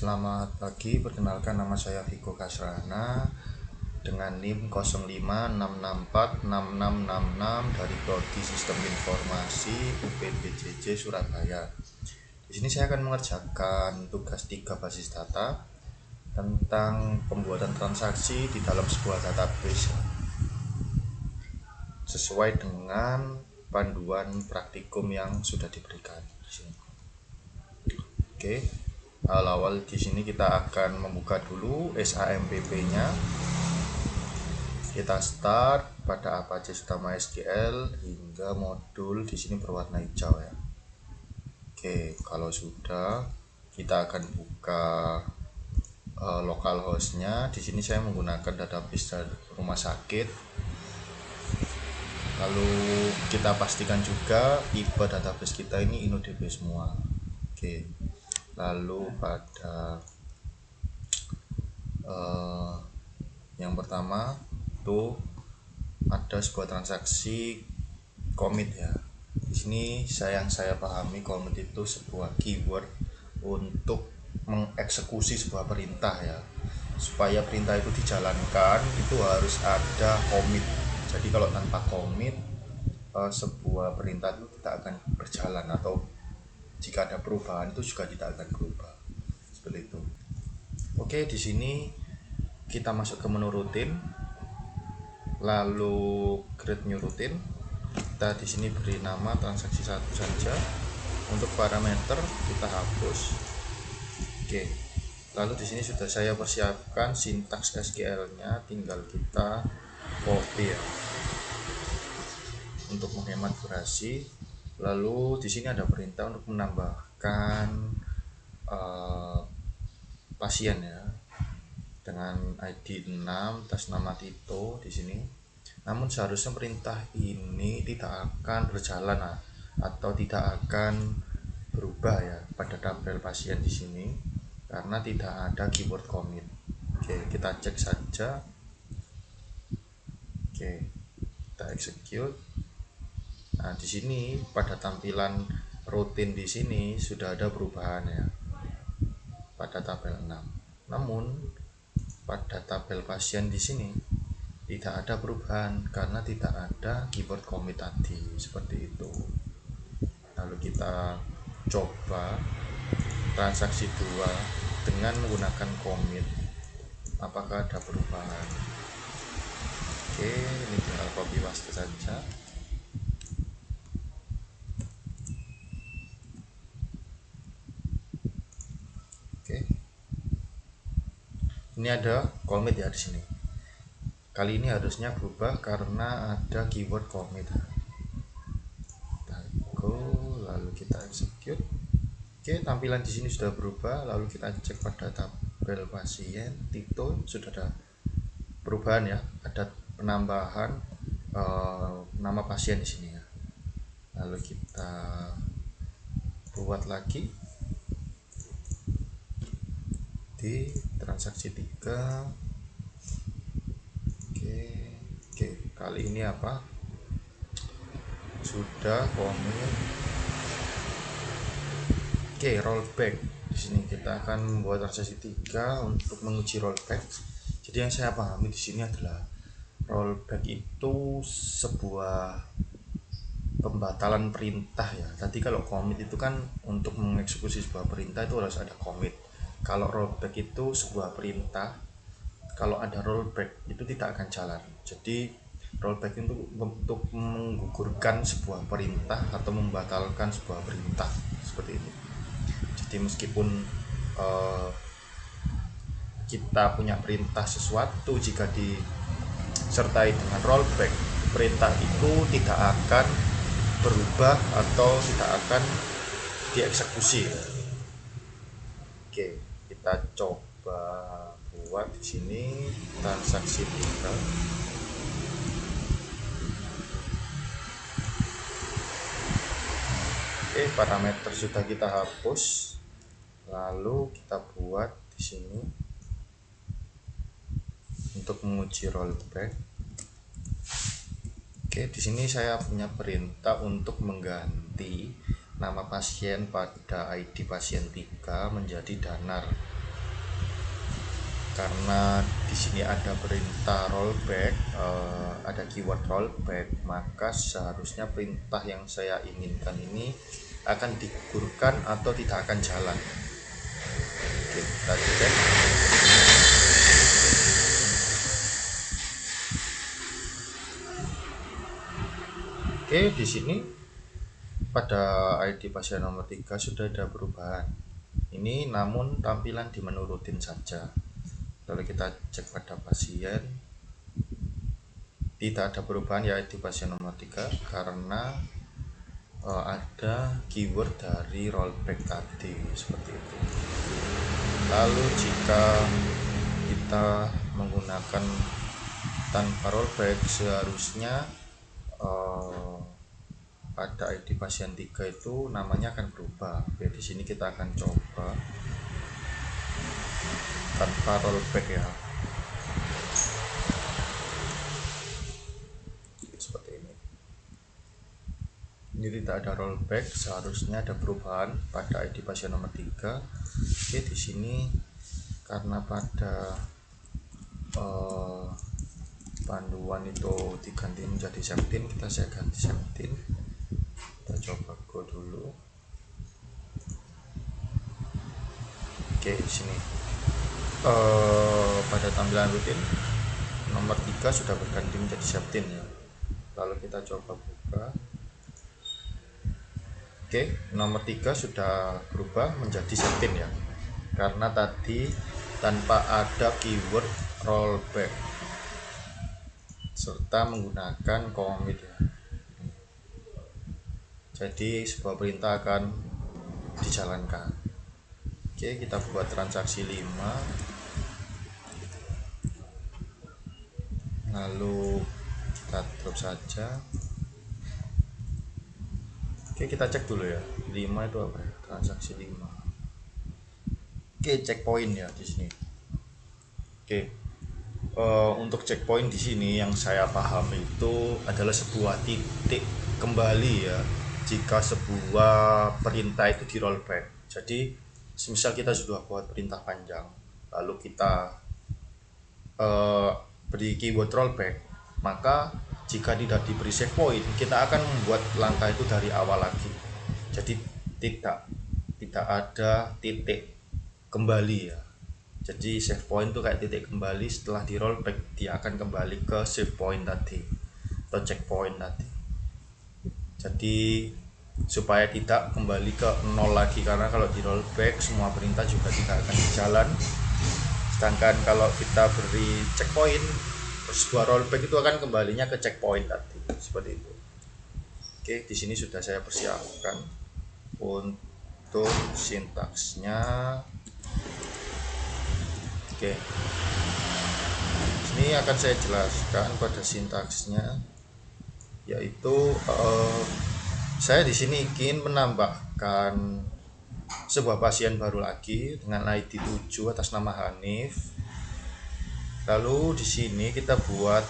Selamat pagi, perkenalkan nama saya Viko Kasrana dengan NIM 0566466666 dari Prodi Sistem Informasi UPBJJ Surabaya. Di sini saya akan mengerjakan tugas 3 basis data tentang pembuatan transaksi di dalam sebuah database sesuai dengan panduan praktikum yang sudah diberikan di sini. Oke. Awal di sini kita akan membuka dulu SAMPP-nya. Kita start pada Apache Star MySQL hingga modul di sini berwarna hijau ya. Oke, kalau sudah kita akan buka localhost-nya. Di sini saya menggunakan database dari rumah sakit. Lalu kita pastikan juga tipe database kita ini InnoDB semua. Oke. Lalu pada yang pertama tuh ada sebuah transaksi commit ya. Di sini yang saya pahami commit itu sebuah keyword untuk mengeksekusi sebuah perintah ya. Supaya perintah itu dijalankan itu harus ada commit. Jadi kalau tanpa commit sebuah perintah itu tidak akan berjalan, atau jika ada perubahan itu juga tidak akan berubah. Seperti itu. Oke, di sini kita masuk ke menu rutin. Lalu create new routine. Kita di sini beri nama transaksi 1 saja. Untuk parameter kita hapus. Oke. Lalu di sini sudah saya persiapkan sintaks SQL-nya, tinggal kita copy ya. Untuk menghemat durasi. Lalu di sini ada perintah untuk menambahkan pasien ya, dengan ID 6 atas nama Tito di sini. Namun seharusnya perintah ini tidak akan berjalan atau tidak akan berubah ya pada tabel pasien di sini karena tidak ada keyword commit. Oke, kita cek saja. Oke, kita execute. Nah, di sini pada tampilan rutin di sini sudah ada perubahan ya pada tabel 6. Namun pada tabel pasien di sini tidak ada perubahan karena tidak ada keyword commit tadi, seperti itu. Lalu kita coba transaksi 2 dengan menggunakan commit, apakah ada perubahan. Oke, ini tinggal copy paste saja. Oke. Ini ada commit ya di sini. Kali ini harusnya berubah karena ada keyword commit. Lalu kita execute. Oke, tampilan di sini sudah berubah. Lalu kita cek pada tabel pasien Tito, sudah ada perubahan ya. Ada penambahan nama pasien di sini ya. Lalu kita buat lagi di transaksi 3. Oke, kali ini apa? Sudah commit. Oke, rollback. Di sini kita akan membuat transaksi 3 untuk menguji rollback. Jadi yang saya pahami di sini adalah rollback itu sebuah pembatalan perintah ya. Tadi kalau commit itu kan untuk mengeksekusi sebuah perintah itu harus ada commit. Kalau rollback itu sebuah perintah, kalau ada rollback itu tidak akan jalan. Jadi rollback itu untuk menggugurkan sebuah perintah atau membatalkan sebuah perintah, seperti itu. Jadi meskipun kita punya perintah sesuatu, jika disertai dengan rollback, perintah itu tidak akan berubah atau tidak akan dieksekusi. Oke, kita coba buat di sini transaksi 3. Oke, parameter sudah kita hapus. Lalu kita buat di sini untuk menguji rollback. Oke, di sini saya punya perintah untuk mengganti nama pasien pada ID pasien 3 menjadi Danar. karena di sini ada perintah rollback, ada keyword rollback, maka seharusnya perintah yang saya inginkan ini akan digugurkan atau tidak akan jalan. Oke, kita cek. Oke, di sini pada ID pasien nomor 3 sudah ada perubahan. Ini namun tampilan di menu rutin saja. Lalu kita cek pada pasien, tidak ada perubahan ya ID pasien nomor 3 karena ada keyword dari rollback tadi, seperti itu. Lalu jika kita menggunakan tanpa rollback, seharusnya pada ID pasien 3 itu namanya akan berubah. Oke, di sini kita akan coba tanpa rollback ya, seperti ini. Ini tidak ada rollback, seharusnya ada perubahan pada ID pasien nomor 3. Oke, di sini karena pada panduan itu diganti menjadi 17, saya ganti 17. Kita coba go dulu. Oke, di sini pada tampilan rutin nomor 3 sudah berganti menjadi 17 ya. Lalu kita coba buka. Oke, nomor 3 sudah berubah menjadi 17 ya, karena tadi tanpa ada keyword rollback serta menggunakan commit ya. Jadi sebuah perintah akan dijalankan. Oke, kita buat transaksi 5, lalu kita drop saja. Oke, kita cek dulu ya, 5 itu apa ya, transaksi 5. Oke, checkpoint ya di sini. Oke, untuk checkpoint di sini yang saya paham itu adalah sebuah titik kembali ya jika sebuah perintah itu di rollback. Jadi semisal kita sudah buat perintah panjang, lalu kita beri keyword rollback, maka jika tidak diberi save point, kita akan membuat langkah itu dari awal lagi. Jadi tidak ada titik kembali ya. Jadi save point itu kayak titik kembali, setelah di rollback dia akan kembali ke save point tadi atau checkpoint tadi. Jadi supaya tidak kembali ke nol lagi, karena kalau di rollback semua perintah juga tidak akan berjalan. Sedangkan kalau kita beri checkpoint, sebuah rollback itu akan kembalinya ke checkpoint tadi, seperti itu. Oke, di sini sudah saya persiapkan untuk sintaksnya. Oke, ini akan saya jelaskan pada sintaksnya, yaitu saya di sini ingin menambahkan sebuah pasien baru lagi dengan ID 7 atas nama Hanif. Lalu di sini kita buat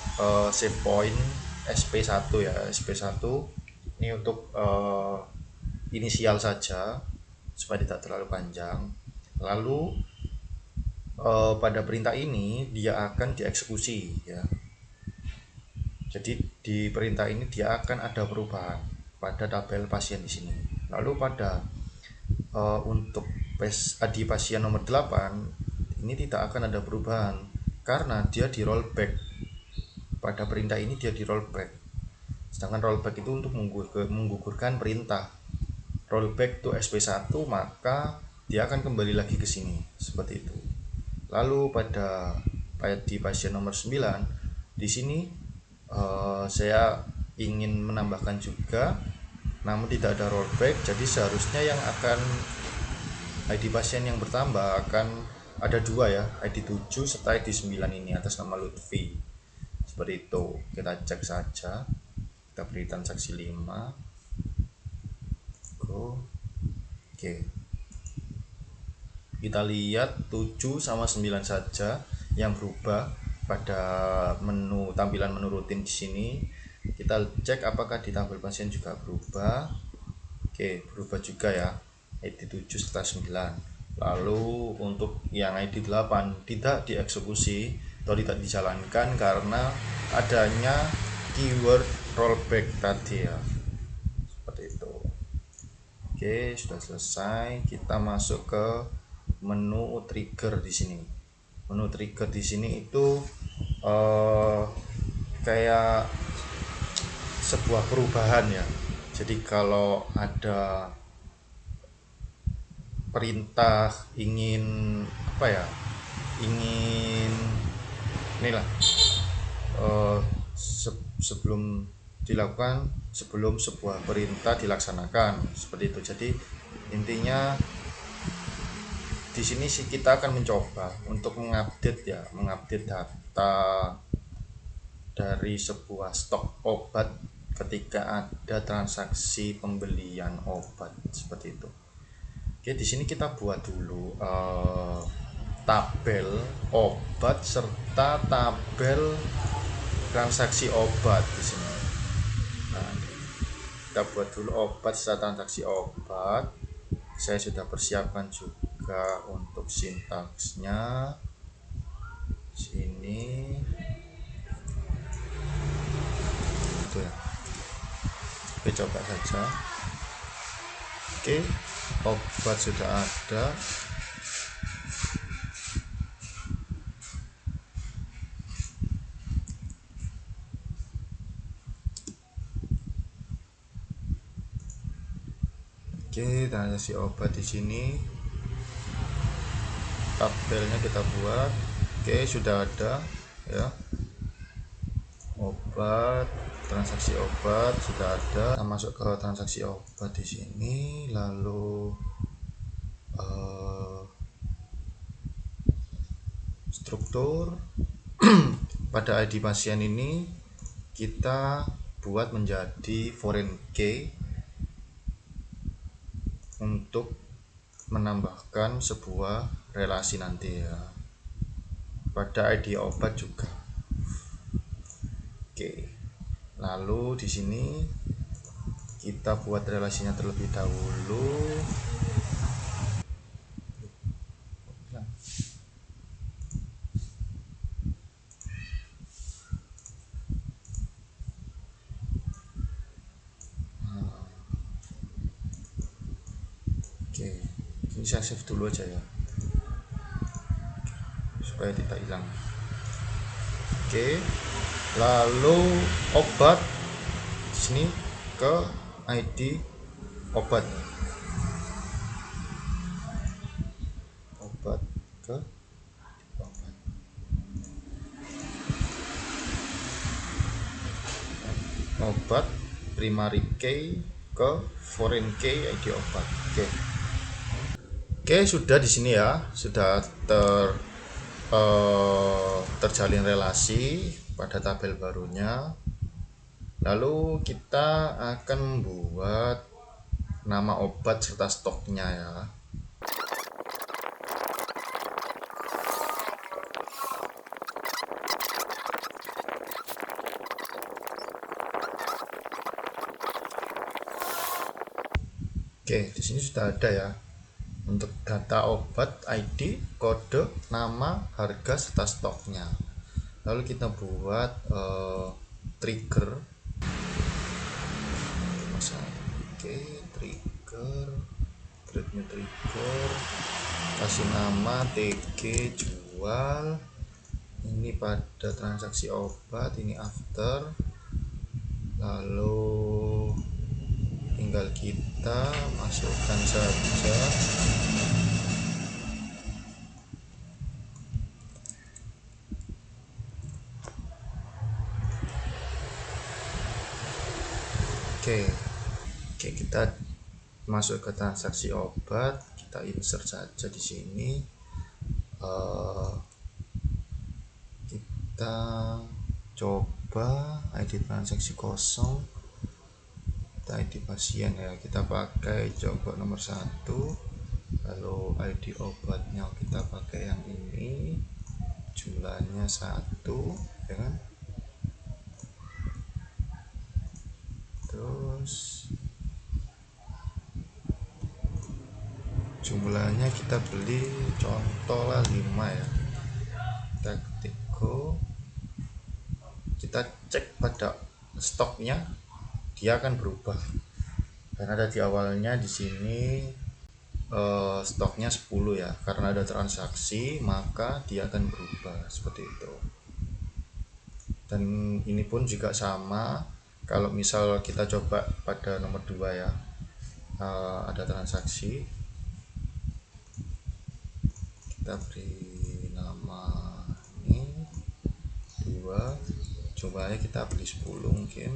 save point SP1 ya, SP1 ini untuk inisial saja supaya tidak terlalu panjang. Lalu pada perintah ini dia akan dieksekusi ya. Jadi di perintah ini dia akan ada perubahan pada tabel pasien di sini. Lalu pada untuk ID pasien nomor 8 ini tidak akan ada perubahan karena dia di rollback. Pada perintah ini dia di rollback. Sedangkan rollback itu untuk menggugurkan perintah. Rollback to SP1, maka dia akan kembali lagi ke sini seperti itu. Lalu pada ID pasien nomor 9 di sini saya ingin menambahkan juga, namun tidak ada rollback. Jadi seharusnya yang akan ID pasien yang bertambah akan ada 2 ya, ID 7 serta ID 9 ini atas nama Lutfi. Seperti itu. Kita cek saja. Kita beri transaksi 5. Go. Oke. Kita lihat 7 sama 9 saja yang berubah pada tampilan menu rutin di sini. Kita cek apakah di tabel pasien juga berubah. Oke, berubah juga ya, ID 7 serta 9. Lalu untuk yang ID 8 tidak dieksekusi atau tidak dijalankan karena adanya keyword rollback tadi ya, seperti itu. Oke, sudah selesai. Kita masuk ke menu trigger di sini. Menu trigger di sini itu kayak sebuah perubahan ya. Jadi kalau ada perintah ingin apa ya, ingin inilah sebelum dilakukan, sebelum sebuah perintah dilaksanakan, seperti itu. Jadi intinya di sini sih kita akan mencoba untuk mengupdate data dari sebuah stok obat ketika ada transaksi pembelian obat, seperti itu. Oke, di sini kita buat dulu tabel obat serta tabel transaksi obat di sini. Nah, kita buat dulu obat serta transaksi obat. Saya sudah persiapkan juga untuk sintaksnya. Sini itu ya. Oke, coba saja. Oke, obat sudah ada. Oke, transaksi obat di sini. Tabelnya kita buat. Oke, sudah ada ya. Obat, transaksi obat sudah ada. Kita masuk ke transaksi obat di sini, lalu struktur pada ID pasien ini kita buat menjadi foreign key untuk menambahkan sebuah relasi nanti ya, pada ID obat juga. Oke, lalu di sini kita buat relasinya terlebih dahulu. Oke, ini saya save dulu aja ya, supaya tidak hilang. Oke, lalu obat di sini ke ID obat, obat ke obat. Obat primary key ke foreign key ID obat. Oke. Oke, sudah di sini ya, sudah terjalin relasi pada tabel barunya. Lalu kita akan membuat nama obat serta stoknya ya. Oke, di sini sudah ada ya. Untuk data obat, ID, kode, nama, harga, serta stoknya. Lalu kita buat trigger. Oke, trigger, create trigger, kasih nama TG jual. Ini pada transaksi obat, ini after. Lalu tinggal kita masukkan saja. Oke, kita masuk ke transaksi obat, kita insert saja di sini. Kita coba ID transaksi kosong, kita ID pasien ya, kita pakai coba nomor 1. Lalu ID obatnya kita pakai yang ini, jumlahnya 1 ya kan. Terus jumlahnya kita kita beli contoh lah 5 ya, kita ketik go, kita cek pada stoknya, dia akan berubah karena ada di awalnya di sini stoknya 10 ya, karena ada transaksi maka dia akan berubah seperti itu. Dan ini pun juga sama kalau misal kita coba pada nomor 2 ya, ada transaksi, kita beri nama ini 2, coba ya kita beli 10 mungkin,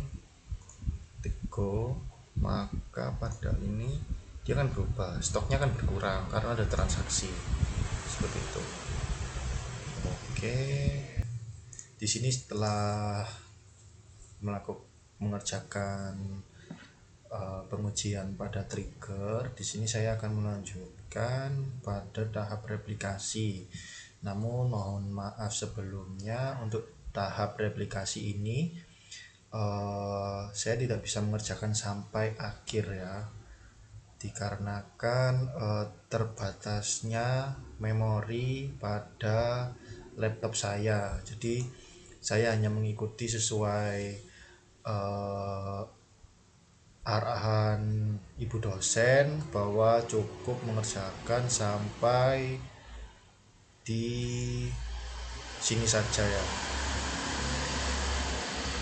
go, maka pada ini dia akan berubah, stoknya akan berkurang karena ada transaksi seperti itu. Oke, di sini setelah mengerjakan pengujian pada trigger, di sini saya akan melanjutkan pada tahap replikasi. Namun mohon maaf sebelumnya, untuk tahap replikasi ini saya tidak bisa mengerjakan sampai akhir ya, dikarenakan terbatasnya memori pada laptop saya. Jadi saya hanya mengikuti sesuai arahan ibu dosen bahwa cukup mengerjakan sampai di sini saja ya,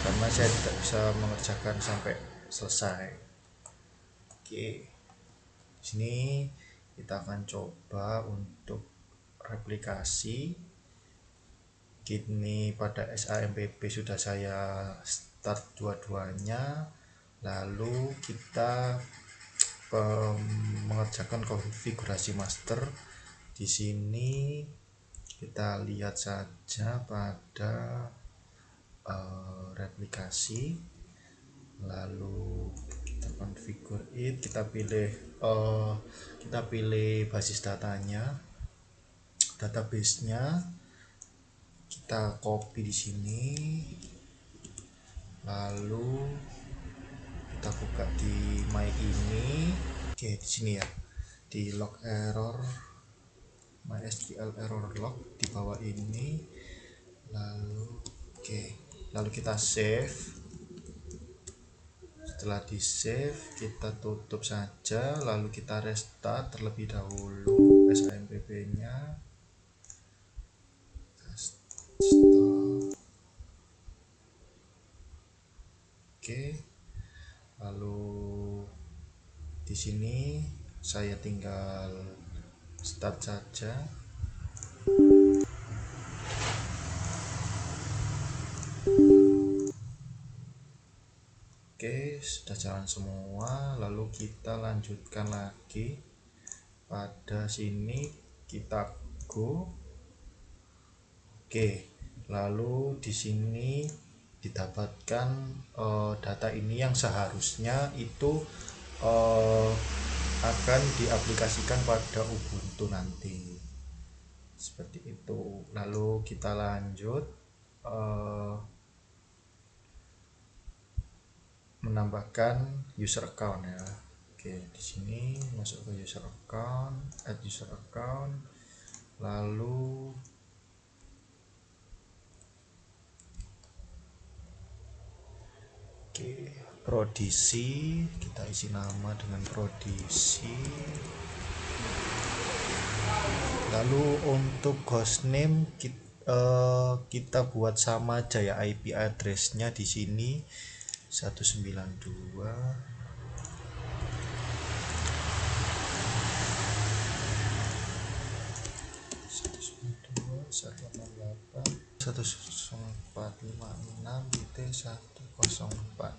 karena saya tidak bisa mengerjakan sampai selesai. Oke, sini kita akan coba untuk replikasi. Kini pada SAMPP sudah saya start dua-duanya, lalu kita mengerjakan konfigurasi master. Di sini kita lihat saja pada replikasi, lalu kita configure it, kita pilih basis datanya, database-nya kita copy di sini, lalu kita buka di my ini. Oke, di sini ya, di log error, MySQL error log di bawah ini, lalu lalu kita save. Setelah di save kita tutup saja, lalu kita restart terlebih dahulu SAMPP nya. Oke, lalu di sini saya tinggal start saja. Oke, sudah jalan semua, lalu kita lanjutkan lagi. Pada sini kita go. Oke, lalu di sini didapatkan data ini yang seharusnya itu akan diaplikasikan pada Ubuntu nanti, seperti itu. Lalu kita lanjut menambahkan user account ya. Oke, di sini masuk ke user account, add user account, lalu prodisi, kita isi nama dengan prodisi. Lalu untuk hostname kita buat sama aja ya, IP address-nya di sini 192 10456 104.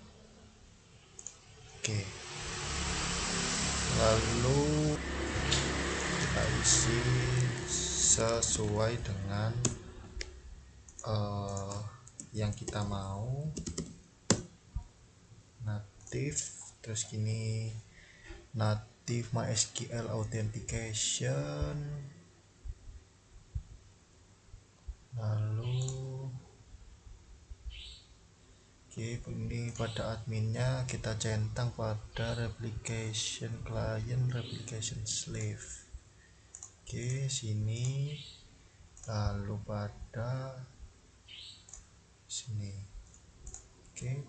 Oke, lalu kita isi sesuai dengan yang kita mau, native, terus gini native MySQL authentication, lalu ini pada adminnya kita centang pada replication client, replication slave. Oke, sini, lalu pada sini. Oke,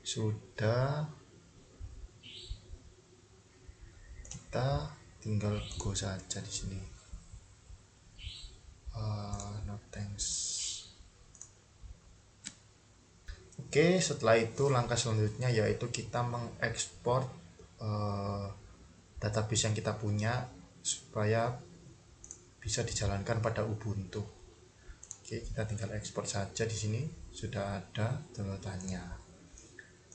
sudah, kita tinggal go saja di sini. No thanks. Oke, setelah itu langkah selanjutnya yaitu kita mengekspor database yang kita punya supaya bisa dijalankan pada Ubuntu. Oke, kita tinggal ekspor saja di sini, sudah ada downloadannya.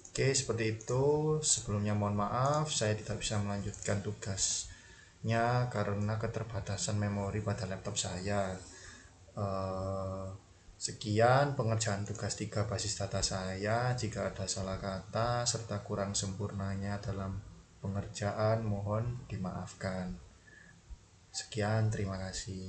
Oke, seperti itu. Sebelumnya mohon maaf saya tidak bisa melanjutkan tugasnya karena keterbatasan memori pada laptop saya. Sekian pengerjaan tugas 3 basis data saya. Jika ada salah kata serta kurang sempurnanya dalam pengerjaan mohon dimaafkan. Sekian, terima kasih.